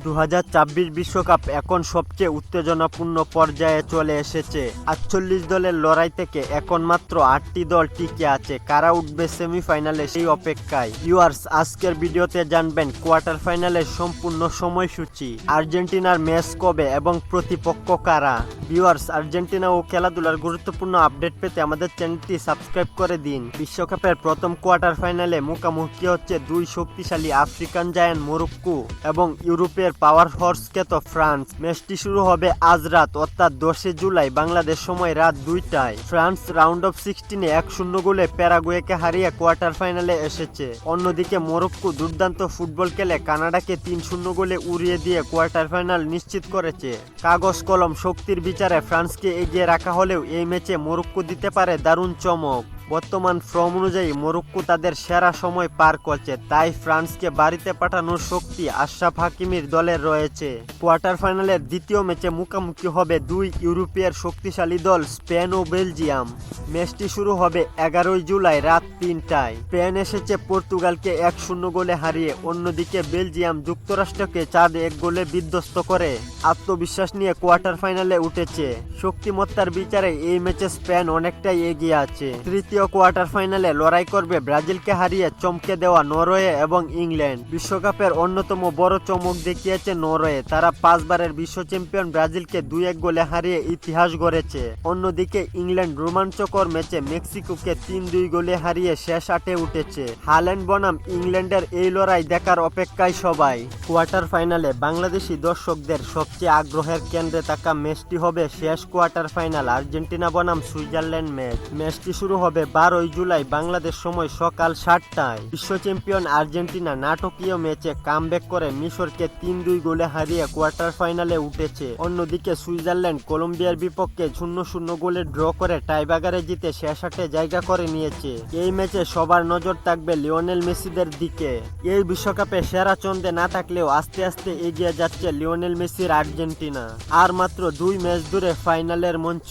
2026 বিশ্বকাপ এখন সবচেয়ে উত্তেজনাপূর্ণ পর্যায়ে চলে এসেছে। 48 দলের লড়াই থেকে এখন মাত্র 8টি দল টিকে আছে। কারা উঠবে সেমিফাইনালে সেই অপেক্ষায়। ভিউয়ার্স, আজকের ভিডিওতে জানবেন কোয়ার্টার ফাইনালের সম্পূর্ণ সময়সূচি, আর্জেন্টিনার ম্যাচ কবে এবং প্রতিপক্ষ কারা। ভিউয়ার্স, আর্জেন্টিনা ও খেলাধুলার গুরুত্বপূর্ণ আপডেট পেতে আমাদের চ্যানেলটি সাবস্ক্রাইব করে দিন। বিশ্বকাপের প্রথম কোয়ার্টার ফাইনালে মুখোমুখি হচ্ছে দুই শক্তিশালী আফ্রিকান জায়ান্ট মরক্কো এবং ইউরোপের পাওয়ার হর্স খ্যাত ফ্রান্স। ম্যাচটি শুরু হবে আজ রাত অর্থাৎ 10 জুলাই বাংলাদেশ সময় রাত 2টায়। ফ্রান্স রাউন্ড অফ 16-এ 1-0 গোলে প্যারাগুয়েকে হারিয়ে কোয়ার্টার ফাইনালে এসেছে। অন্যদিকে মরক্কো দুর্দান্ত ফুটবল খেলে কানাডাকে 3-0 গোলে উড়িয়ে দিয়ে কোয়ার্টার ফাইনাল নিশ্চিত করেছে। কাগজ কলম শক্তির বিচারে ফ্রান্সকে এগিয়ে রাখা হলেও এই ম্যাচে মরক্কো দিতে পারে দারুণ চমক। বর্তমান ফর্ম অনুযায়ী মরক্কো তাদের সেরা সময় পার করছে, তাই ফ্রান্সকে বাড়িতে পাঠানোর শক্তি আশরাফ হাকিমির দলের রয়েছে। কোয়ার্টার ফাইনালের দ্বিতীয় ম্যাচে মুখোমুখি হবে দুই ইউরোপের শক্তিশালী দল স্পেন ও বেলজিয়াম। ম্যাচটি শুরু হবে 11 জুলাই রাত 3টায়। স্পেন এসেছে পর্তুগালকে 1-0 গোলে হারিয়ে, অন্যদিকে বেলজিয়াম যুক্তরাষ্ট্রকে 4-1 গোলে বিধ্বস্ত করে আত্মবিশ্বাস নিয়ে কোয়ার্টার ফাইনালে উঠেছে। শক্তিমত্তার বিচারে এই ম্যাচে স্পেন অনেকটাই এগিয়ে আছে। তৃতীয় কোয়ার্টার ফাইনালে লড়াই করবে ব্রাজিলকে হারিয়ে চমকে দেওয়া নরওয়ে এবং ইংল্যান্ড। বিশ্বকাপের অন্যতম বড় চমক দেখিয়েছে নরওয়ে। তারা 5 বারের বিশ্ব চ্যাম্পিয়ন ব্রাজিলকে 2-1 গোলে হারিয়ে ইতিহাস গড়েছে। অন্যদিকে ইংল্যান্ড রোমাঞ্চকর ম্যাচে মেক্সিকোকে 3-2 গোলে হারিয়ে শেষ 8-এ উঠেছে। হাল্যান্ড বনাম ইংল্যান্ডের এই লড়াই দেখার অপেক্ষায় সবাই। কোয়ার্টার ফাইনালে বাংলাদেশি দর্শকদের সবচেয়ে আগ্রহের কেন্দ্রে থাকা ম্যাচটি হবে শেষ কোয়ার্টার ফাইনাল আর্জেন্টিনা বনাম সুইজারল্যান্ড ম্যাচ। ম্যাচটি শুরু হবে 12 জুলাই বাংলাদেশ সময় সকাল 7টায়। বিশ্ব চ্যাম্পিয়ন আর্জেন্টিনা নাটকীয় ম্যাচে কামব্যাক করে মিশরকে 3-2 গোলে হারিয়ে কোয়ার্টার ফাইনালে উঠেছে। অন্যদিকে সুইজারল্যান্ড কলম্বিয়ার বিপক্ষে 0-0 গোলে ড্র করে টাইব্রেকারে জিতে শেষ 8-এ জায়গা করে নিয়েছে। এই ম্যাচে সবার নজর থাকবে লিওনেল মেসিদের দিকে। এই বিশ্বকাপে সেরা ছন্দে না থাকলেও আস্তে আস্তে এগিয়ে যাচ্ছে লিওনেল মেসির আর্জেন্টিনা। আর মাত্র 2 ম্যাচ দূরে ফাইনালের মঞ্চ।